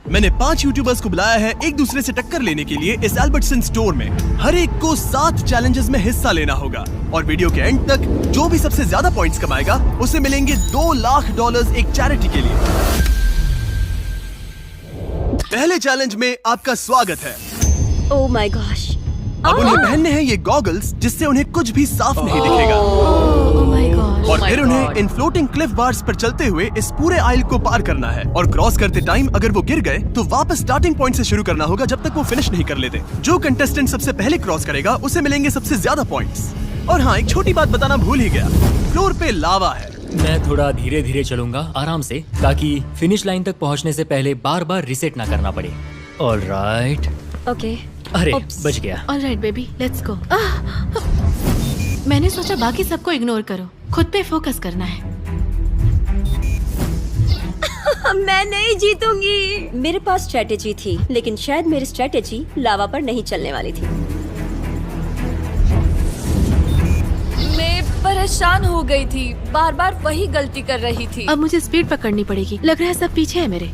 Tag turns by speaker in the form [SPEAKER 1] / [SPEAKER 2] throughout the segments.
[SPEAKER 1] मैंने 5 यूट्यूबर्स को बुलाया है एक दूसरे से टक्कर लेने के लिए इस एल्बर्टसन स्टोर में। हर एक को 7 चैलेंजेस में हिस्सा लेना होगा और वीडियो के एंड तक जो भी सबसे ज्यादा पॉइंट्स कमाएगा उसे मिलेंगे $2 लाख एक चैरिटी के लिए। पहले चैलेंज में आपका स्वागत है।
[SPEAKER 2] Oh my gosh.
[SPEAKER 1] अब उन्हें पहनने हैं ये गॉगल्स जिससे उन्हें कुछ भी साफ नहीं दिखेगा।
[SPEAKER 2] Oh my gosh.
[SPEAKER 1] और फिर उन्हें इन फ्लोटिंग क्लिफ बार्स पर चलते हुए इस पूरे आइल को पार करना है और क्रॉस करते टाइम अगर वो गिर गए तो वापस स्टार्टिंग पॉइंट से शुरू करना होगा जब तक वो फिनिश नहीं कर लेते। जो कंटेस्टेंट सबसे पहले क्रॉस करेगा उसे मिलेंगे सबसे ज्यादा पॉइंट्स। और हाँ, एक छोटी बात बताना भूल ही गया, फ्लोर पे लावा है।
[SPEAKER 3] मैं थोड़ा धीरे धीरे चलूंगा, आराम से, ताकि फिनिश लाइन तक पहुंचने से पहले बार बार रिसेट ना करना पड़े। ऑलराइट।
[SPEAKER 2] ओके।
[SPEAKER 3] अरे बच गया।
[SPEAKER 4] Alright baby, let's go. मैंने सोचा बाकी सबको इग्नोर करो, खुद पे फोकस करना है।
[SPEAKER 2] मैं नहीं जीतूंगी। मेरे पास स्ट्रेटेजी थी, लेकिन शायद मेरी स्ट्रेटेजी लावा पर नहीं चलने वाली थी।
[SPEAKER 5] मैं परेशान हो गई थी, बार बार वही गलती कर रही थी।
[SPEAKER 4] अब मुझे स्पीड पकड़नी पड़ेगी। लग रहा है सब पीछे है मेरे।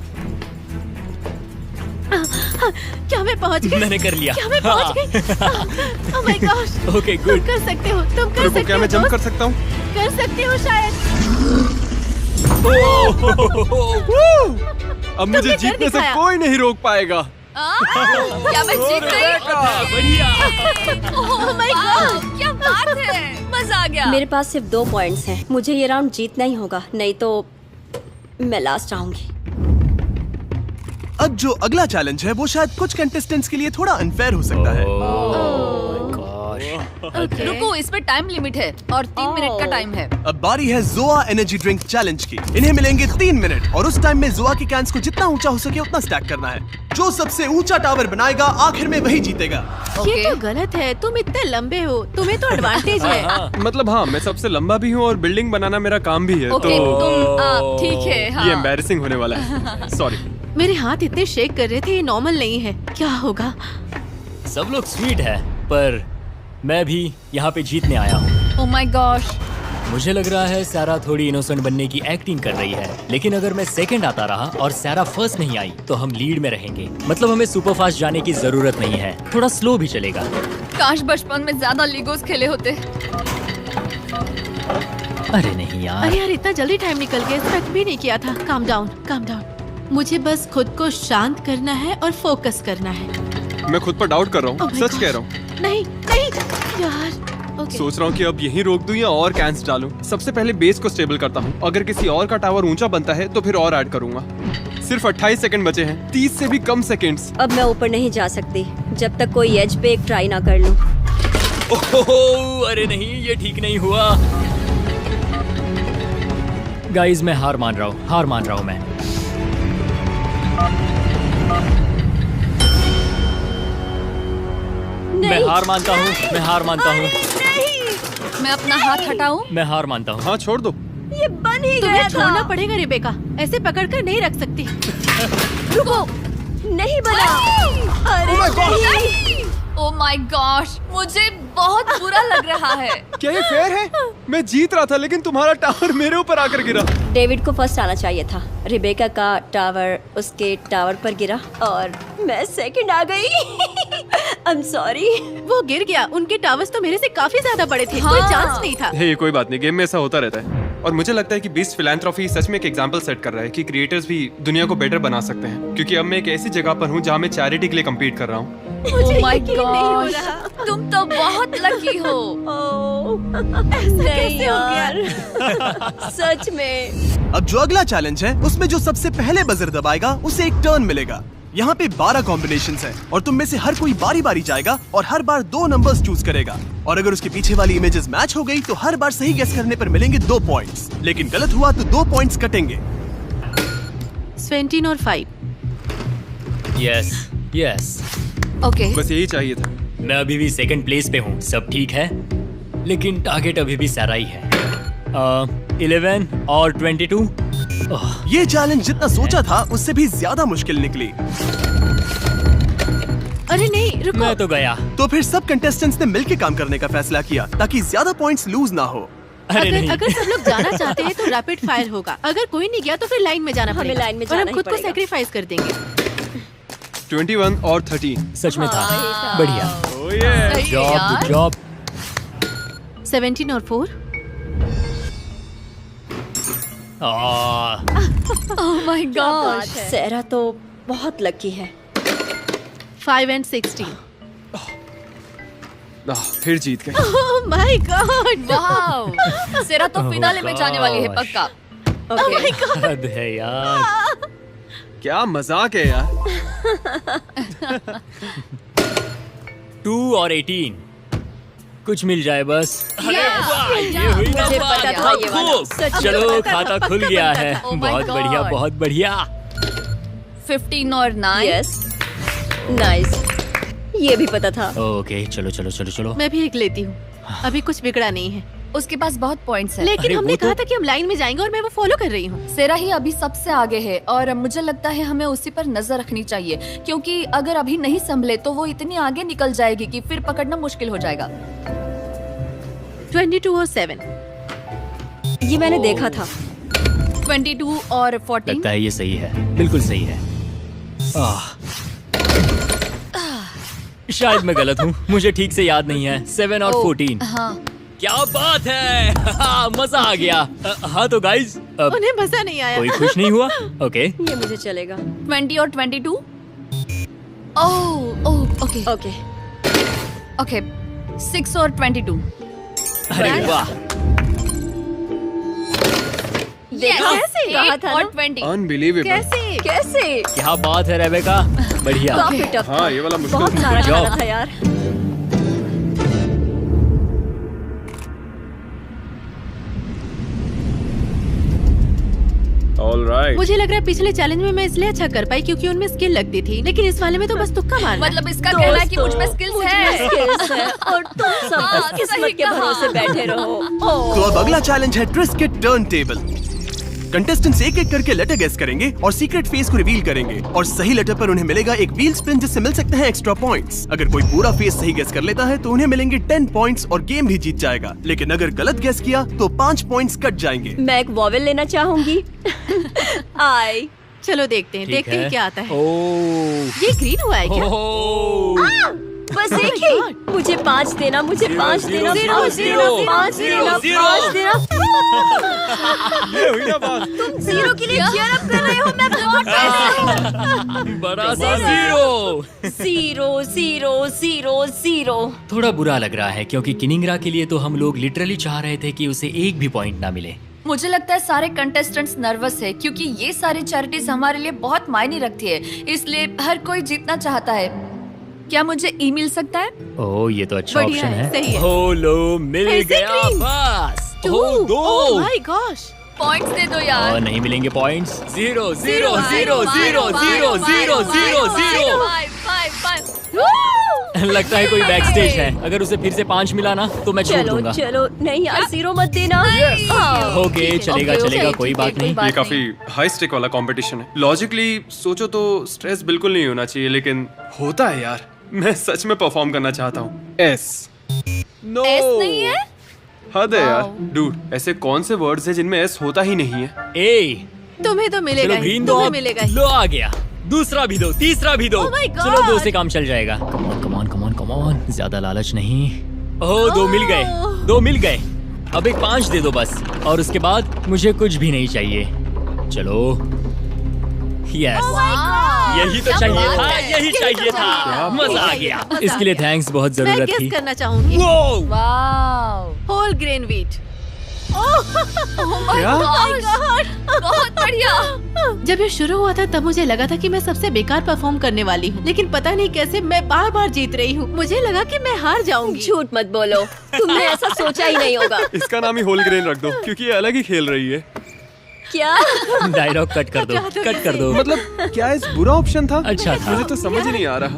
[SPEAKER 4] क्या मैं पहुंच गई?
[SPEAKER 3] मैंने कर लिया।
[SPEAKER 4] क्या मैं पहुंच गई? Oh my gosh.
[SPEAKER 3] ओके
[SPEAKER 4] तुम
[SPEAKER 3] गुड।
[SPEAKER 4] कर सकते हो, तुम कर सकते हो।
[SPEAKER 6] क्या मैं जंप कर
[SPEAKER 4] दोस्त?
[SPEAKER 6] सकता हूँ?
[SPEAKER 4] कर सकते हो शायद।
[SPEAKER 6] अब मुझे
[SPEAKER 4] कर
[SPEAKER 6] जीतने से
[SPEAKER 4] दिखाया।
[SPEAKER 6] कोई नहीं रोक पाएगा।
[SPEAKER 5] क्या मैं जीत गई?
[SPEAKER 3] बढ़िया।
[SPEAKER 4] Oh my God.
[SPEAKER 5] क्या बात है, मजा आ गया।
[SPEAKER 2] मेरे पास सिर्फ 2 पॉइंट्स हैं। मुझे ये राउंड जीतना ही होगा, नहीं तो मैं लास्ट आऊंगी।
[SPEAKER 1] अब जो अगला चैलेंज है वो शायद कुछ कंटेस्टेंट्स के लिए थोड़ा अनफेयर हो सकता है।
[SPEAKER 5] रुको, इस पे टाइम लिमिट है और 3 मिनट का टाइम है।
[SPEAKER 1] अब बारी है जोआ एनर्जी ड्रिंक चैलेंज की। इन्हें मिलेंगे 3 मिनट और उस टाइम में जोआ की कैंस को जितना ऊंचा हो सके उतना स्टैक करना है। जो सबसे ऊंचा टावर बनाएगा आखिर में वही जीतेगा।
[SPEAKER 4] ये तो गलत है, तुम इतने लंबे हो, तुम्हें तो एडवांटेज है।
[SPEAKER 6] मतलब हाँ, मैं सबसे लंबा भी हूँ और बिल्डिंग बनाना मेरा काम भी है।
[SPEAKER 5] ओके,
[SPEAKER 6] तो
[SPEAKER 5] तुम ठीक है। हाँ।
[SPEAKER 6] ये एम्बैरेसिंग होने वाला है। सॉरी।
[SPEAKER 4] मेरे हाथ इतने शेक कर रहे थे, ये नॉर्मल नहीं है। क्या होगा?
[SPEAKER 3] सब लोग स्वीट है, पर मैं भी यहाँ पे जीतने आया हूँ।
[SPEAKER 5] Oh my gosh.
[SPEAKER 3] मुझे लग रहा है सारा थोड़ी इनोसेंट बनने की एक्टिंग कर रही है, लेकिन अगर मैं सेकंड आता रहा और सारा फर्स्ट नहीं आई तो हम लीड में रहेंगे। मतलब हमें सुपर फास्ट जाने की जरूरत नहीं है, थोड़ा स्लो भी चलेगा।
[SPEAKER 5] काश बचपन में ज्यादा लीगोस खेले होते।
[SPEAKER 3] अरे नहीं यार।
[SPEAKER 4] अरे यार, इतना जल्दी टाइम निकल गया, एक्सपेक्ट भी नहीं किया था। Calm down, calm down. मुझे बस खुद को शांत करना है और फोकस करना है।
[SPEAKER 6] मैं खुद पर डाउट कर रहा
[SPEAKER 4] Oh
[SPEAKER 6] हूँ,
[SPEAKER 4] my
[SPEAKER 6] सच
[SPEAKER 4] God.
[SPEAKER 6] कह रहा हूँ।
[SPEAKER 4] नहीं नहीं यार। ओके।
[SPEAKER 6] सोच रहा हूँ कि अब यहीं रोक दूं या और कैंस डालूं। सबसे पहले बेस को स्टेबल करता हूँ। अगर किसी और का टावर ऊंचा बनता है तो फिर और ऐड करूंगा। सिर्फ 28 सेकंड बचे हैं, 30 से भी कम सेकंड्स।
[SPEAKER 2] अब मैं ऊपर नहीं जा सकती जब तक कोई एज पे एक ट्राई ना कर लूं।
[SPEAKER 3] ओह, अरे नहीं, ये ठीक नहीं हुआ। गाइस, मैं हार मान रहा हूँ, हार मान रहा हूँ मैं। मैं हार मानता हूँ, मैं हार मानता हूँ,
[SPEAKER 5] मैं अपना हाथ हटाऊं?
[SPEAKER 3] मैं हार मानता हूँ।
[SPEAKER 6] हाँ, छोड़ दो।
[SPEAKER 2] ये बन ही
[SPEAKER 4] तुम्हें
[SPEAKER 2] गया
[SPEAKER 4] छोड़ना
[SPEAKER 2] था।
[SPEAKER 4] पड़ेगा रिबेका, ऐसे पकड़कर नहीं रख सकती।
[SPEAKER 2] रुको, नहीं बना। अरे नहीं।
[SPEAKER 5] ओह माय गॉश, मुझे बहुत बुरा लग रहा है।
[SPEAKER 6] क्या ये फेयर है? मैं जीत रहा था लेकिन तुम्हारा टावर मेरे ऊपर आकर गिरा।
[SPEAKER 2] डेविड को फर्स्ट आना चाहिए था। रिबेका का टावर उसके टावर पर गिरा और मैं सेकंड आ गई। I am sorry.
[SPEAKER 4] वो गिर गया, उनके टावर्स तो मेरे से काफी ज्यादा बड़े थे। कोई
[SPEAKER 5] हाँ।
[SPEAKER 4] चांस नहीं था।
[SPEAKER 6] हे, कोई बात नहीं, गेम में ऐसा होता रहता है। और मुझे लगता है कि बीस्ट फिलैंथ्रोपी सच में एक एग्जांपल सेट कर रहा है कि क्रिएटर्स भी दुनिया को बेटर बना सकते हैं। क्योंकि अब मैं एक ऐसी जगह पर हूँ जहाँ मैं चैरिटी के लिए कम्पीट कर रहा हूँ।
[SPEAKER 4] मुझे
[SPEAKER 5] ओह माय
[SPEAKER 4] यकीन नहीं हो
[SPEAKER 5] गॉश,
[SPEAKER 4] रहा।
[SPEAKER 5] तुम तो बहुत लकी हो।
[SPEAKER 4] ऐसा कैसे हो गया?
[SPEAKER 2] यार। सच में।
[SPEAKER 1] अब जो अगला चैलेंज है उसमें जो सबसे पहले बजर दबाएगा उसे एक टर्न मिलेगा। यहाँ पे 12 कॉम्बिनेशंस हैं और तुम में से हर कोई बारी बारी जाएगा और हर बार 2 नंबर्स चूज करेगा। और अगर उसके पीछे वाली इमेजेस मैच हो गई तो हर बार सही गेस करने पर मिलेंगे 2 पॉइंट्स, लेकिन गलत हुआ तो 2 पॉइंट्स कटेंगे।
[SPEAKER 4] 17 और 5।
[SPEAKER 3] Yes yes.
[SPEAKER 5] ओके,
[SPEAKER 6] बस यही चाहिए था।
[SPEAKER 3] मैं अभी भी सेकंड प्लेस पे हूँ, सब ठीक है, लेकिन टारगेट अभी भी सारा ही है। 11 और 22।
[SPEAKER 1] ये चैलेंज जितना सोचा था उससे भी ज्यादा मुश्किल निकली।
[SPEAKER 4] अरे नहीं, रुको।
[SPEAKER 3] मैं तो गया।
[SPEAKER 1] तो फिर सब कंटेस्टेंट्स ने मिलकर काम करने का फैसला किया ताकि ज्यादा पॉइंट्स लूज ना हो।
[SPEAKER 3] अरे नहीं।
[SPEAKER 4] अगर सब लोग जाना चाहते हैं तो रैपिड फायर होगा। अगर कोई नहीं गया तो फिर लाइन में जाना
[SPEAKER 2] हमें
[SPEAKER 4] पड़ेगा
[SPEAKER 2] लाइन में
[SPEAKER 4] और
[SPEAKER 2] जाना
[SPEAKER 4] हम
[SPEAKER 2] ही
[SPEAKER 4] खुद को
[SPEAKER 2] पड़ेगा।
[SPEAKER 4] सैक्रिफाइस कर देंगे।
[SPEAKER 6] 21 और 13।
[SPEAKER 3] सच में था। बढ़िया।
[SPEAKER 6] Oh yeah.
[SPEAKER 5] सही है
[SPEAKER 3] जॉब
[SPEAKER 5] यार।
[SPEAKER 3] जॉब।
[SPEAKER 4] 17 और 4।
[SPEAKER 5] Oh my God.
[SPEAKER 2] सेरा तो बहुत लकी है।
[SPEAKER 4] 5 and 16।
[SPEAKER 6] फिर जीत गए।
[SPEAKER 4] Oh my God.
[SPEAKER 5] वाओ। सेरा तो फिनाले में जाने वाली है
[SPEAKER 3] gosh.
[SPEAKER 5] पक्का।
[SPEAKER 2] ओके
[SPEAKER 3] हद है यार।
[SPEAKER 6] क्या मजाक है यार।
[SPEAKER 3] 2 और 18। कुछ मिल जाए बस। अरे वाह, ये हुई ना
[SPEAKER 2] मुझे
[SPEAKER 3] बात।
[SPEAKER 2] पता था ये वाला।
[SPEAKER 3] खूब।
[SPEAKER 2] सच में
[SPEAKER 3] चलो
[SPEAKER 2] पता था,
[SPEAKER 3] खाता
[SPEAKER 2] पक्का
[SPEAKER 3] खुल गया
[SPEAKER 2] पता
[SPEAKER 3] है।
[SPEAKER 2] था।
[SPEAKER 5] Oh my
[SPEAKER 3] बहुत बढ़िया
[SPEAKER 5] God.
[SPEAKER 3] बहुत बढ़िया।
[SPEAKER 5] 15 और 9।
[SPEAKER 2] यस नाइस, ये भी पता था।
[SPEAKER 3] ओके चलो चलो चलो चलो।
[SPEAKER 4] मैं भी एक लेती हूँ। अभी कुछ बिगड़ा नहीं है।
[SPEAKER 5] उसके पास बहुत पॉइंट्स है।
[SPEAKER 4] लेकिन
[SPEAKER 3] अरे
[SPEAKER 4] हमने
[SPEAKER 3] वो तो-
[SPEAKER 4] कहा था कि हम लाइन में जाएंगे और मैं वो फॉलो कर रही हूँ।
[SPEAKER 5] सेरा ही अभी सबसे आगे है और मुझे लगता है हमें उसी पर नजर रखनी चाहिए क्योंकि अगर अभी नहीं संभले तो वो इतनी आगे निकल जाएगी कि फिर पकड़ना मुश्किल हो जाएगा।
[SPEAKER 4] 22 और 7।
[SPEAKER 2] ये मैंने देखा था।
[SPEAKER 5] 22 और 14।
[SPEAKER 3] लगता है ये सही है, बिल्कुल सही है। शायद मैं गलत हूँ, मुझे ठीक से याद नहीं है। 7 और 14।
[SPEAKER 5] हाँ।
[SPEAKER 3] क्या बात है। मजा आ गया। हाँ तो गाइज, अब
[SPEAKER 4] उन्हें मजा नहीं आया।
[SPEAKER 3] कोई खुश नहीं हुआ? ओके
[SPEAKER 2] ये मुझे चलेगा।
[SPEAKER 5] 20 और 22। Oh okay
[SPEAKER 2] okay
[SPEAKER 5] okay. 6 और 22।
[SPEAKER 3] अरे वाह।
[SPEAKER 2] देखा
[SPEAKER 5] कैसे?
[SPEAKER 2] कहा
[SPEAKER 5] 8
[SPEAKER 2] था
[SPEAKER 5] और
[SPEAKER 2] ना?
[SPEAKER 5] 20।
[SPEAKER 6] अनबिलीवेबल।
[SPEAKER 4] कैसे?
[SPEAKER 2] कैसे?
[SPEAKER 3] क्या बात है रेबेका, बढ़िया।
[SPEAKER 2] काफी टफ था।
[SPEAKER 6] हाँ ये वाला मुश्किल
[SPEAKER 2] बहुत
[SPEAKER 6] था।
[SPEAKER 2] नारा
[SPEAKER 3] Good job.
[SPEAKER 2] खाना था यार।
[SPEAKER 6] All right.
[SPEAKER 4] मुझे लग रहा है पिछले चैलेंज में मैं इसलिए अच्छा कर पाई क्योंकि उनमें स्किल लगती थी, लेकिन इस वाले में तो बस तुक्का मारना है।
[SPEAKER 5] मतलब इसका कहना है कि मुझ में स्किल्स
[SPEAKER 2] मुझ में
[SPEAKER 5] है।
[SPEAKER 2] skills है और तुम सब
[SPEAKER 5] हाँ,
[SPEAKER 2] बस किस्मत
[SPEAKER 5] सही
[SPEAKER 2] के
[SPEAKER 5] कहा।
[SPEAKER 2] भरोसे बैठे रहो।
[SPEAKER 1] तो अब अगला चैलेंज है ट्विस्ट के टर्न टेबल। कंटेस्टेंट्स एक एक करके लेटर गेस करेंगे और सीक्रेट फेस को रिवील करेंगे और सही लेटर पर उन्हें मिलेगा एक व्हील स्पिन जिससे मिल सकते हैं एक्स्ट्रा पॉइंट्स। अगर कोई पूरा फेस सही गेस कर लेता है तो उन्हें मिलेंगे 10 पॉइंट्स और गेम भी जीत जाएगा। लेकिन अगर गलत गेस किया तो 5 पॉइंट्स कट जाएंगे।
[SPEAKER 2] मैं एक वॉवेल लेना चाहूंगी। आई
[SPEAKER 4] चलो देखते हैं,
[SPEAKER 3] ठीक
[SPEAKER 4] देखते हैं क्या आता है।
[SPEAKER 3] ओह
[SPEAKER 4] ये ग्रीन हुआ है क्या?
[SPEAKER 3] ओह।
[SPEAKER 2] बस
[SPEAKER 4] Oh my
[SPEAKER 2] एक ही।
[SPEAKER 4] God.
[SPEAKER 2] मुझे 5 देना, मुझे 5 देना,
[SPEAKER 3] zero,
[SPEAKER 2] 5
[SPEAKER 3] zero,
[SPEAKER 2] देना, 5
[SPEAKER 3] zero,
[SPEAKER 2] देना,
[SPEAKER 3] zero.
[SPEAKER 2] 5 देना।
[SPEAKER 6] ये हुई ना बात।
[SPEAKER 2] तुम 0 के लिए cheer up कर रहे हो, मैं बहुत पैसे।
[SPEAKER 3] बड़ा सा जीरो।
[SPEAKER 2] 0 0 0 0।
[SPEAKER 3] थोड़ा बुरा लग रहा है क्योंकि किनिंग्रा के लिए तो हम लोग लिटरली चाह रहे थे कि उसे एक भी पॉइंट ना मिले।
[SPEAKER 5] मुझे लगता है सारे कंटेस्टेंट्स नर्वस है क्योंकि ये सारी चैरिटीज हमारे लिए बहुत मायने रखती है, इसलिए हर कोई जीतना चाहता है। क्या मुझे ई मिल सकता है?
[SPEAKER 3] ओह ये तो अच्छा
[SPEAKER 4] बढ़िया
[SPEAKER 3] ऑप्शन
[SPEAKER 4] है,
[SPEAKER 3] है।
[SPEAKER 4] सही है।
[SPEAKER 3] हो लो मिल
[SPEAKER 4] फिर से
[SPEAKER 3] गया
[SPEAKER 4] green.
[SPEAKER 3] बस।
[SPEAKER 4] 2
[SPEAKER 3] हो दो।
[SPEAKER 4] Oh my gosh.
[SPEAKER 5] पॉइंट्स दे दो
[SPEAKER 3] और
[SPEAKER 5] यार।
[SPEAKER 3] नहीं मिलेंगे पॉइंट्स। 0 0 0 0 0 0 0 0।
[SPEAKER 5] 5
[SPEAKER 3] लगता है कोई बैक स्टेज है। अगर उसे फिर से 5 मिला ना तो मैं छोड़
[SPEAKER 2] चलो
[SPEAKER 3] दूंगा।
[SPEAKER 2] चलो, नहीं यार 0 मत देना। हाँ,
[SPEAKER 3] ओके चलेगा
[SPEAKER 5] ओके,
[SPEAKER 3] चलेगा,
[SPEAKER 5] ओके,
[SPEAKER 3] कोई
[SPEAKER 5] ठीक है,
[SPEAKER 3] बात नहीं।
[SPEAKER 5] कोई
[SPEAKER 6] ये
[SPEAKER 5] बात
[SPEAKER 6] काफी हाई स्टेक वाला कंपटीशन है। लॉजिकली सोचो तो स्ट्रेस बिल्कुल नहीं होना चाहिए, लेकिन होता है यार। मैं सच में परफॉर्म करना चाहता हूँ। एस नो
[SPEAKER 5] एस नहीं है?
[SPEAKER 6] हद है यार।
[SPEAKER 5] Wow.
[SPEAKER 6] डूड ऐसे कौन से वर्ड्स हैं जिनमें एस होता ही नहीं है?
[SPEAKER 3] ए
[SPEAKER 4] तुम्हें तो मिलेगा
[SPEAKER 3] चलो
[SPEAKER 4] ही,
[SPEAKER 3] ग्रीन दो
[SPEAKER 4] तुम्हें
[SPEAKER 3] अब।
[SPEAKER 4] मिलेगा ही।
[SPEAKER 3] लो आ गया। दूसरा भी दो, तीसरा भी दो।
[SPEAKER 4] Oh my God.
[SPEAKER 3] चलो 2 से काम चल जाएगा। Come on come on come on come on, ज्यादा लालच नहीं। ओह 2 मिल गए, 2 मिल गए। अब एक 5 दे दो बस, और उसके बाद मुझे कुछ भी नहीं चाहिए। चलो यस, यही तो चाहिए था, यही चाहिए था। मजा आ गया। इसके लिए थैंक्स, बहुत
[SPEAKER 4] मैं
[SPEAKER 3] जरूरत
[SPEAKER 4] गेस
[SPEAKER 3] थी।
[SPEAKER 4] करना चाहूंगी।
[SPEAKER 3] वो
[SPEAKER 5] वाओ।
[SPEAKER 4] Whole grain wheat.
[SPEAKER 6] क्या?
[SPEAKER 5] बहुत बढ़िया।
[SPEAKER 4] जब ये शुरू हुआ था तब मुझे लगा था कि मैं सबसे बेकार परफॉर्म करने वाली हूँ, लेकिन पता नहीं कैसे मैं बार बार जीत रही हूँ। मुझे लगा कि मैं हार जाऊंगी।
[SPEAKER 2] झूठ मत बोलो, तुमने ऐसा सोचा ही नहीं होगा।
[SPEAKER 6] इसका नाम ही होल ग्रेन रख दो क्योंकि ये अलग ही खेल रही है।
[SPEAKER 2] क्या?
[SPEAKER 3] डायलॉग कट कर दो, कट कर दो।
[SPEAKER 6] मतलब क्या इस बुरा ऑप्शन था?
[SPEAKER 3] अच्छा था।
[SPEAKER 6] मुझे तो समझ ही नहीं आ रहा।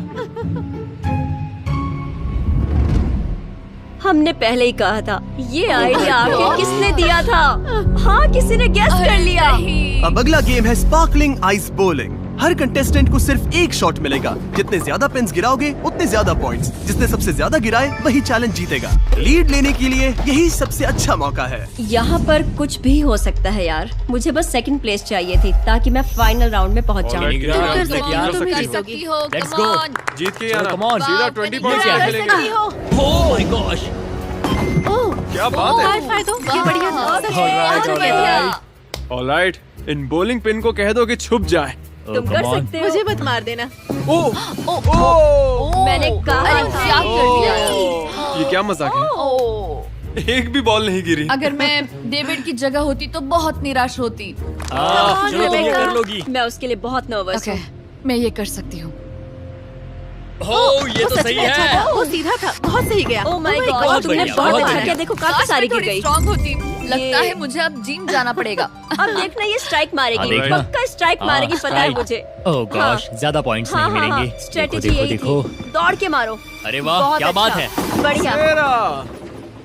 [SPEAKER 2] हमने पहले ही कहा था, ये आइडिया आखिर किसने दिया था? हाँ, किसी ने गेस कर लिया।
[SPEAKER 1] अब अगला गेम है स्पार्कलिंग आइस बोलिंग। हर कंटेस्टेंट को सिर्फ एक शॉट मिलेगा। जितने ज्यादा पिन्स गिराओगे उतने ज्यादा पॉइंट्स। जिसने सबसे ज्यादा गिराए वही चैलेंज जीतेगा। लीड लेने के लिए यही सबसे अच्छा मौका है।
[SPEAKER 2] यहाँ पर कुछ भी हो सकता है यार। मुझे बस सेकंड प्लेस चाहिए थी ताकि मैं फाइनल राउंड में पहुँच जाऊँ।
[SPEAKER 3] Alright,
[SPEAKER 4] तुम कर
[SPEAKER 3] यार,
[SPEAKER 4] सकती
[SPEAKER 3] यार,
[SPEAKER 4] हो, तुम
[SPEAKER 3] सकती
[SPEAKER 4] जीत
[SPEAKER 3] हो।
[SPEAKER 4] सकती
[SPEAKER 5] हो,
[SPEAKER 3] Let's
[SPEAKER 5] come
[SPEAKER 3] go.
[SPEAKER 5] on.
[SPEAKER 6] जीत के
[SPEAKER 3] चलो,
[SPEAKER 6] आना।
[SPEAKER 3] come on.
[SPEAKER 6] सीधा
[SPEAKER 5] Wow,
[SPEAKER 6] 20
[SPEAKER 5] तुम
[SPEAKER 6] पॉइंट्स
[SPEAKER 5] कर
[SPEAKER 6] खेलेंगे।
[SPEAKER 4] सकती हो।
[SPEAKER 3] Oh my gosh.
[SPEAKER 4] ओह,
[SPEAKER 6] क्या बात है।
[SPEAKER 4] हाई फाई दो, ये बढ़िया था। सच में,
[SPEAKER 3] Alright,
[SPEAKER 4] बहुत
[SPEAKER 3] alright.
[SPEAKER 4] बढ़िया।
[SPEAKER 6] ऑलराइट, इन बॉलिंग पिन को कह दो कि छुप जाए।
[SPEAKER 3] Oh,
[SPEAKER 2] तुम
[SPEAKER 3] come
[SPEAKER 2] कर
[SPEAKER 3] on.
[SPEAKER 2] सकते हो।
[SPEAKER 4] मुझे मत मार देना।
[SPEAKER 2] मैंने कहा
[SPEAKER 5] अरे
[SPEAKER 2] था।
[SPEAKER 5] क्या कर दिया
[SPEAKER 6] ये क्या मजाक है?
[SPEAKER 5] ओह,
[SPEAKER 6] एक भी बॉल नहीं गिरी।
[SPEAKER 5] अगर मैं डेविड की जगह होती तो बहुत निराश होती।
[SPEAKER 3] चलो तुम ये
[SPEAKER 2] Rebecca,
[SPEAKER 3] कर लोगी।
[SPEAKER 2] मैं उसके लिए बहुत नर्वस
[SPEAKER 5] ओके,
[SPEAKER 2] हूँ।
[SPEAKER 5] मैं ये कर सकती हूँ।
[SPEAKER 3] Oh, ये
[SPEAKER 4] वो
[SPEAKER 3] तो
[SPEAKER 4] सच
[SPEAKER 3] सही
[SPEAKER 4] में अच्छा
[SPEAKER 3] है।
[SPEAKER 4] था, वो सीधा था, बहुत सही गया।
[SPEAKER 2] ओह माय
[SPEAKER 4] my
[SPEAKER 2] गॉड,
[SPEAKER 3] बहुत
[SPEAKER 2] तुमने
[SPEAKER 3] बढ़िया,
[SPEAKER 2] बहुत
[SPEAKER 3] बहुत
[SPEAKER 2] अच्छा
[SPEAKER 3] बढ़िया।
[SPEAKER 2] किया। देखो काफी
[SPEAKER 5] काश
[SPEAKER 2] सारी
[SPEAKER 5] मैं
[SPEAKER 2] गिर
[SPEAKER 5] थोड़ी
[SPEAKER 2] गई।
[SPEAKER 5] स्ट्रांग होती। लगता
[SPEAKER 2] ये-
[SPEAKER 5] है मुझे अब जिम जाना पड़ेगा।
[SPEAKER 2] अब देखना ये स्ट्राइक मारेगी।
[SPEAKER 3] देखना।
[SPEAKER 2] पक्का स्ट्राइक मारेगी, पता है
[SPEAKER 3] strike.
[SPEAKER 2] मुझे।
[SPEAKER 3] Oh gosh, ज्यादा पॉइंट्स नहीं मिलेंगे।
[SPEAKER 2] स्ट्रेटेजी
[SPEAKER 3] देखो
[SPEAKER 2] यही
[SPEAKER 3] देखो
[SPEAKER 2] थी। दौड़ के मारो।
[SPEAKER 3] अरे वाह,
[SPEAKER 2] बहुत
[SPEAKER 3] क्या बात
[SPEAKER 2] अच्छा।
[SPEAKER 3] है।
[SPEAKER 2] बढ़िया,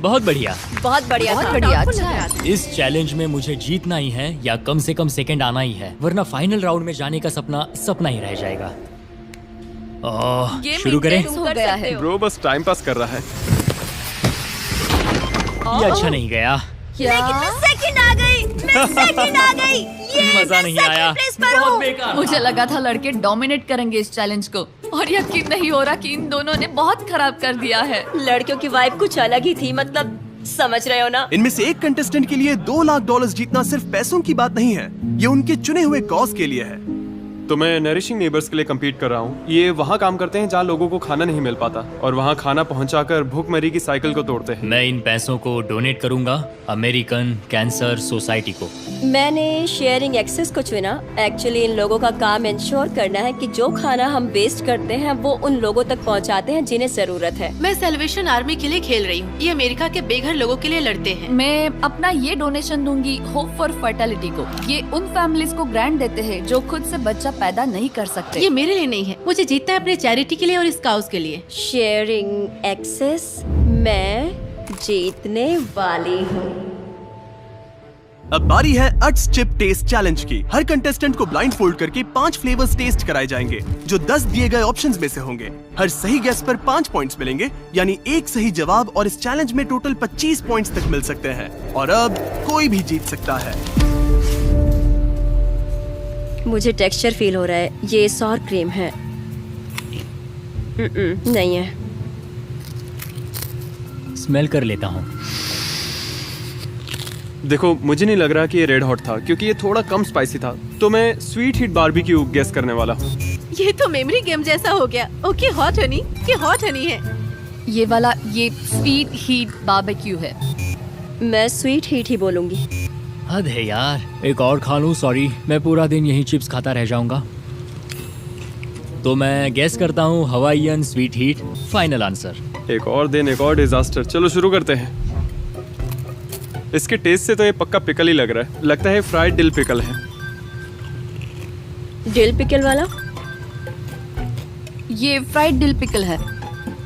[SPEAKER 3] बहुत बढ़िया।
[SPEAKER 2] बहुत बढ़िया
[SPEAKER 5] बहुत
[SPEAKER 2] था।
[SPEAKER 5] बढ़िया,
[SPEAKER 4] Doubtful
[SPEAKER 5] अच्छा
[SPEAKER 4] नजर
[SPEAKER 5] है।
[SPEAKER 4] आता
[SPEAKER 3] इस चैलेंज में मुझे जीतना ही है या कम से कम सेकंड आना ही है, वरना फाइनल राउंड में जाने का सपना सपना ही रह जाएगा।
[SPEAKER 5] गेम
[SPEAKER 3] शुरू करें।
[SPEAKER 5] intense हो
[SPEAKER 2] कर
[SPEAKER 5] गया
[SPEAKER 2] सकते
[SPEAKER 5] है।
[SPEAKER 2] हो।
[SPEAKER 6] ब्रो बस टाइम पास कर रहा है।
[SPEAKER 3] ये अच्छा नहीं गया।
[SPEAKER 2] लेकिन मैं सेकंड आ गई। मैं सेकंड आ गई। ये
[SPEAKER 3] मजा नहीं आया।
[SPEAKER 2] प्लेस पर
[SPEAKER 3] बहुत
[SPEAKER 2] हूँ।
[SPEAKER 3] बेकार।
[SPEAKER 5] मुझे लगा था लड़के डोमिनेट करेंगे इस चैलेंज को, और यकीन नहीं हो रहा कि इन दोनों ने बहुत खराब कर दिया है।
[SPEAKER 2] लड़कियों की वाइब कुछ अलग ही थी, मतलब समझ रहे हो ना।
[SPEAKER 1] इनमें से एक कंटेस्टेंट के लिए $2 लाख जीतना सिर्फ पैसों की बात नहीं है। ये उनके चुने हुए कॉज के लिए है।
[SPEAKER 6] तो मैं नरिशिंग नेबर्स के लिए compete कर रहा हूँ। ये वहाँ काम करते हैं जहाँ लोगों को खाना नहीं मिल पाता, और वहाँ खाना पहुँचाकर भूखमरी की साइकिल को तोड़ते हैं।
[SPEAKER 3] मैं इन पैसों को डोनेट करूंगा अमेरिकन कैंसर सोसाइटी को।
[SPEAKER 2] मैंने शेयरिंग एक्सेस को चुना। एक्चुअली इन लोगों का काम इंश्योर करना है कि जो खाना हम वेस्ट करते हैं वो उन लोगों तक पहुंचाते हैं जिन्हें जरूरत है।
[SPEAKER 4] मैं सेलिब्रेशन आर्मी के लिए खेल रही हूँ। ये अमेरिका के बेघर लोगों के लिए लड़ते हैं।
[SPEAKER 5] मैं अपना ये डोनेशन दूंगी होप फॉर फर्टिलिटी को। ये उन फैमिलीज को ग्रांट देते हैं जो खुद से बच्चा पैदा नहीं कर सकते।
[SPEAKER 4] ये मेरे लिए नहीं है, मुझे जीतना है अपने चैरिटी के लिए और इस काउज के लिए।
[SPEAKER 2] शेयरिंग एक्सेस मैं जीतने वाली हूँ।
[SPEAKER 1] अब बारी है अट्स चिप टेस्ट चैलेंज की। हर कंटेस्टेंट को ब्लाइंड फोल्ड करके 5 फ्लेवर्स टेस्ट कराए जाएंगे जो 10 दिए गए ऑप्शंस में से होंगे। हर सही गेस पर 5 पॉइंट्स मिलेंगे, यानी एक सही जवाब और इस चैलेंज में टोटल 25 पॉइंट्स तक मिल सकते हैं। और अब कोई भी जीत सकता है।
[SPEAKER 2] मुझे टेक्सचर फील हो रहा है। ये सॉर क्रीम है। नहीं है।
[SPEAKER 3] स्मेल कर लेता हूँ।
[SPEAKER 6] देखो, मुझे नहीं लग रहा कि ये रेड हॉट था, क्योंकि ये थोड़ा कम स्पाइसी था। तो मैं स्वीट हीट बारबेक्यू गेस करने वाला हूँ।
[SPEAKER 4] ये तो मेमोरी गेम जैसा हो गया। ओके, हॉट हनी, ये हॉट हनी है।
[SPEAKER 5] ये वाला ये स्वीट हीट बारबेक्यू है।
[SPEAKER 2] मैं स्वीट हीट ही बोलूंगी।
[SPEAKER 3] हद है यार, एक और खा लूं। सॉरी, मैं पूरा दिन यही चिप्स खाता रह जाऊंगा। तो मैं गेस करता हूँ Hawaiian sweet heat. Final answer.
[SPEAKER 6] एक और दिन, एक और डिजास्टर। चलो शुरू करते हैं। इसके टेस्ट से तो ये पक्का पिकल ही लग रहा है। लगता है फ्राइड डिल पिकल है।
[SPEAKER 2] डिल पिकल वाला।
[SPEAKER 5] ये फ्राइड डिल पिकल है।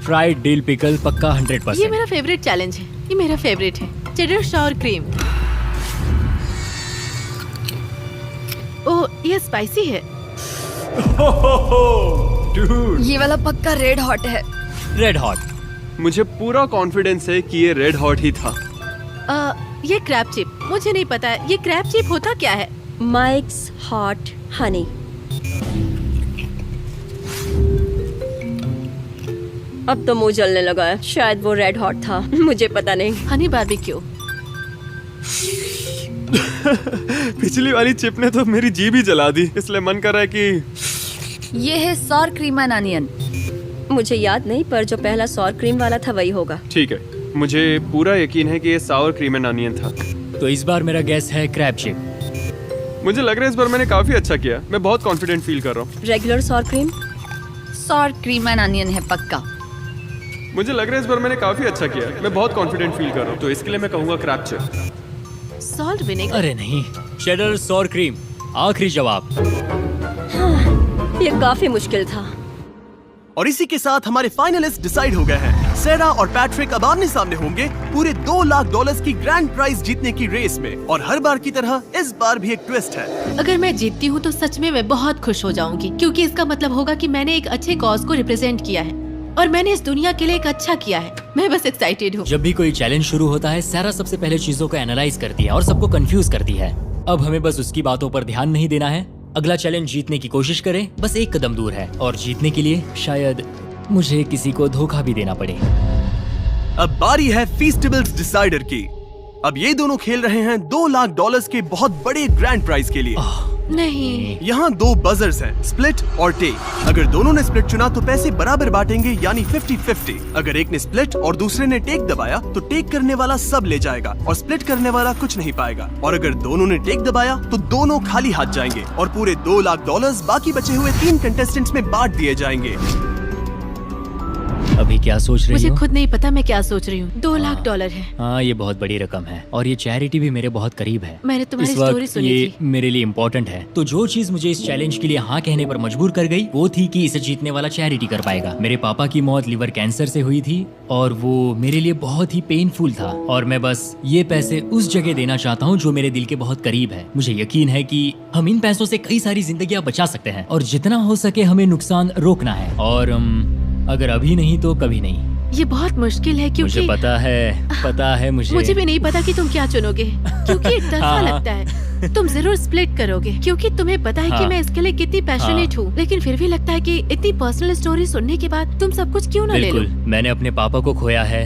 [SPEAKER 3] फ्राइड डिल पिकल पक्का
[SPEAKER 4] ये
[SPEAKER 3] 100%।
[SPEAKER 4] मेरा फेवरेट चैलेंज है। ये मेरा फेवरेट है। Cheddar sure cream. ओह, ये स्पाइसी है।
[SPEAKER 5] ये वाला पक्का रेड हॉट है।
[SPEAKER 3] Red hot.
[SPEAKER 6] मुझे पूरा कॉन्फिडेंस है कि ये रेड हॉट ही था।
[SPEAKER 4] ये क्रैब चिप। मुझे नहीं पता है ये क्रैब चिप होता क्या है।
[SPEAKER 2] Mics hot Honey. अब तो मुंह जलने लगा है। शायद वो रेड हॉट था, मुझे पता नहीं।
[SPEAKER 4] हनी बारबेक्यू।
[SPEAKER 6] पिछली वाली चिप ने तो मेरी जीभ ही जला दी, इसलिए मन कर रहा है कि
[SPEAKER 5] ये है सॉर क्रीम एंड अनियन।
[SPEAKER 2] मुझे याद नहीं, पर जो पहला सॉर क्रीम वाला था वही होगा।
[SPEAKER 6] ठीक है। मुझे पूरा यकीन है कि ये सावर क्रीम एंड अनियन था।
[SPEAKER 3] तो इस बार मेरा गेस है क्रैब चिप।
[SPEAKER 6] मुझे लग रहा है इस बार मैंने काफी अच्छा किया। मैं बहुत कॉन्फिडेंट फील कर रहा हूँ।
[SPEAKER 2] Regular sour cream.
[SPEAKER 5] Sour cream and onion है पक्का।
[SPEAKER 6] मुझे लग रहा है इस बार मैंने काफी अच्छा किया। मैं बहुत कॉन्फिडेंट फील कर रहा हूँ, तो इसके लिए मैं कहूँगा क्रैब चिप।
[SPEAKER 4] Salt vinegar.
[SPEAKER 3] अरे नहीं, चेडर सॉर क्रीम। आखिरी जवाब।
[SPEAKER 2] ये काफी मुश्किल था।
[SPEAKER 1] और इसी के साथ हमारे फाइनलिस्ट डिसाइड हो गए हैं। सेरा और पैट्रिक अब आमने सामने होंगे पूरे $2 लाख की ग्रैंड प्राइज जीतने की रेस में। और हर बार की तरह इस बार भी एक ट्विस्ट है।
[SPEAKER 4] अगर मैं जीतती हूँ तो सच में मैं बहुत खुश हो जाऊंगी, क्योंकि इसका मतलब होगा कि मैंने एक अच्छे कॉज को रिप्रेजेंट किया है और मैंने इस दुनिया के लिए एक अच्छा किया है। मैं बस एक्साइटेड हूँ।
[SPEAKER 3] जब भी कोई चैलेंज शुरू होता है, सारा सबसे पहले चीजों को एनालाइज करती है और सबको कंफ्यूज करती है। अब हमें बस उसकी बातों पर ध्यान नहीं देना है। अगला चैलेंज जीतने की कोशिश करें, बस एक कदम दूर है। और जीतने के लिए शायद मुझे किसी को धोखा भी देना पड़े।
[SPEAKER 1] अब बारी है फीस्टिबल्स डिसाइडर की। अब ये दोनों खेल रहे हैं $2 लाख के बहुत बड़े ग्रैंड प्राइज के लिए।
[SPEAKER 4] नहीं,
[SPEAKER 1] यहाँ 2 बजर्स हैं, स्प्लिट और टेक। अगर दोनों ने स्प्लिट चुना तो पैसे बराबर बांटेंगे, यानी 50-50। अगर एक ने स्प्लिट और दूसरे ने टेक दबाया तो टेक करने वाला सब ले जाएगा और स्प्लिट करने वाला कुछ नहीं पाएगा। और अगर दोनों ने टेक दबाया तो दोनों खाली हाथ जाएंगे और पूरे $2 लाख बाकी बचे हुए 3 कंटेस्टेंट्स में बांट दिए जाएंगे।
[SPEAKER 3] अभी क्या सोच रही
[SPEAKER 4] मुझे
[SPEAKER 3] हो?
[SPEAKER 4] खुद नहीं पता मैं क्या सोच रही हूँ। $2 लाख है।
[SPEAKER 3] हाँ, ये बहुत बड़ी रकम है और ये चैरिटी भी मेरे बहुत करीब है।
[SPEAKER 4] मैंने तुम्हारी
[SPEAKER 3] इस वक्त
[SPEAKER 4] स्टोरी सुनी
[SPEAKER 3] ये
[SPEAKER 4] थी।
[SPEAKER 3] मेरे लिए इम्पोर्टेंट है। तो जो चीज मुझे इस चैलेंज के लिए हाँ कहने पर मजबूर कर गई वो थी कि इसे जीतने वाला चैरिटी कर पाएगा। मेरे पापा की मौत लिवर कैंसर से हुई थी और वो मेरे लिए बहुत ही पेनफुल था और मैं बस ये पैसे उस जगह देना चाहता हूँ जो मेरे दिल के बहुत करीब है। मुझे यकीन है कि हम इन पैसों से कई सारी जिंदगियां बचा सकते हैं और जितना हो सके हमें नुकसान रोकना है। और अगर अभी नहीं तो कभी नहीं।
[SPEAKER 4] ये बहुत मुश्किल है क्योंकि
[SPEAKER 3] मुझे पता है
[SPEAKER 4] मुझे भी नहीं पता कि तुम क्या चुनोगे, क्योंकि एक तरफा
[SPEAKER 3] हाँ।
[SPEAKER 4] लगता है। तुम जरूर स्प्लिट करोगे क्योंकि तुम्हें पता है कि
[SPEAKER 3] हाँ।
[SPEAKER 4] मैं इसके लिए कितनी पैशनेट हूँ, लेकिन फिर भी लगता है कि इतनी पर्सनल स्टोरी सुनने के बाद तुम सब कुछ क्यों ना ले लो।
[SPEAKER 3] बिल्कुल, मैंने अपने पापा को खोया है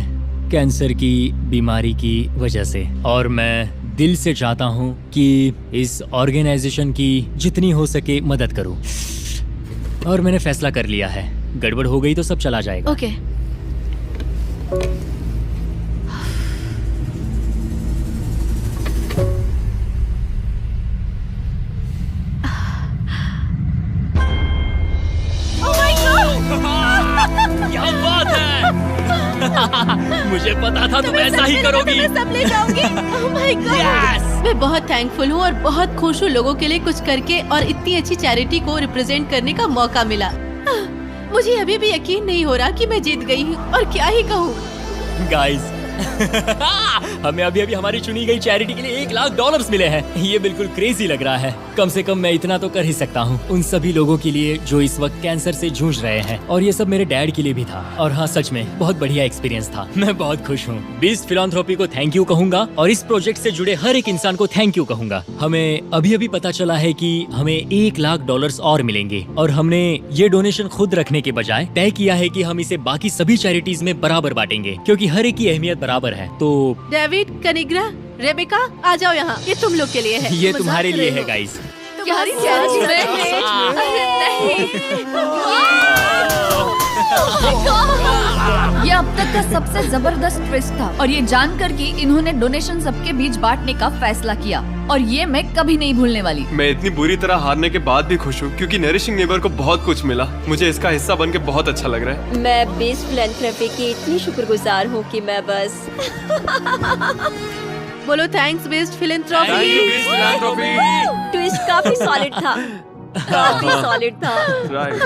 [SPEAKER 3] कैंसर की बीमारी की वजह से और मैं दिल से चाहता हूँ कि इस ऑर्गेनाइजेशन की जितनी हो सके मदद करूँ। और मैंने फैसला कर लिया है, गड़बड़ हो गई तो सब चला जाएगा।
[SPEAKER 4] ओके।
[SPEAKER 3] क्या बात है! मुझे पता था तुम ऐसा ही करोगी।
[SPEAKER 4] मैं सब ले जाऊंगी। Oh my God!
[SPEAKER 3] Yes!
[SPEAKER 4] मैं बहुत थैंकफुल हूँ और बहुत खुश हूँ लोगों के लिए कुछ करके और इतनी अच्छी चैरिटी को रिप्रेजेंट करने का मौका मिला। मुझे अभी भी यकीन नहीं हो रहा कि मैं जीत गई हूँ और क्या ही कहूँ।
[SPEAKER 3] गाइस हमें अभी हमारी चुनी गई चैरिटी के लिए $1 लाख मिले हैं। ये बिल्कुल क्रेजी लग रहा है। कम से कम मैं इतना तो कर ही सकता हूँ उन सभी लोगों के लिए जो इस वक्त कैंसर से जूझ रहे हैं। और ये सब मेरे डैड के लिए भी था। और हाँ, सच में बहुत बढ़िया एक्सपीरियंस था। मैं बहुत खुश हूँ। बीस्ट फिलैंथ्रोपी को थैंक यू कहूंगा और इस प्रोजेक्ट से जुड़े हर एक इंसान को थैंक यू कहूंगा। हमें अभी पता चला है कि हमें $1 लाख और मिलेंगे और हमने ये डोनेशन खुद रखने के बजाय तय किया है कि हम इसे बाकी सभी चैरिटीज में बराबर बांटेंगे, क्योंकि हर एक की अहमियत बराबर है। तो
[SPEAKER 4] डेविड, कनिग्रा, रेबेका, आ जाओ यहाँ। ये तुम लोग के लिए है।
[SPEAKER 3] ये
[SPEAKER 4] मजाक
[SPEAKER 3] तुम्हारे
[SPEAKER 4] कर
[SPEAKER 3] लिए
[SPEAKER 4] रही
[SPEAKER 3] है
[SPEAKER 4] हो।
[SPEAKER 3] गाइस।
[SPEAKER 5] तुम्हारी चैरिटी में ये अब तक का सबसे जबरदस्त ट्विस्ट था और ये जानकर कि इन्होंने डोनेशन सबके बीच बांटने का फैसला किया और ये मैं कभी नहीं भूलने वाली।
[SPEAKER 6] मैं इतनी बुरी तरह हारने के बाद भी खुश हूँ क्योंकि नरिशिंग नेबर को बहुत कुछ मिला। मुझे इसका हिस्सा बन के बहुत अच्छा लग रहा है।
[SPEAKER 2] मैं बीस्ट फिलैंथ्रोपी की इतनी शुक्रगुजार हूँ कि मैं बस
[SPEAKER 4] बोलो थैंक्स बेस्ट फिलैंथ्रोपी।
[SPEAKER 2] ट्विस्ट काफी सॉलिड था, काफी सॉलिड था।
[SPEAKER 6] राइट।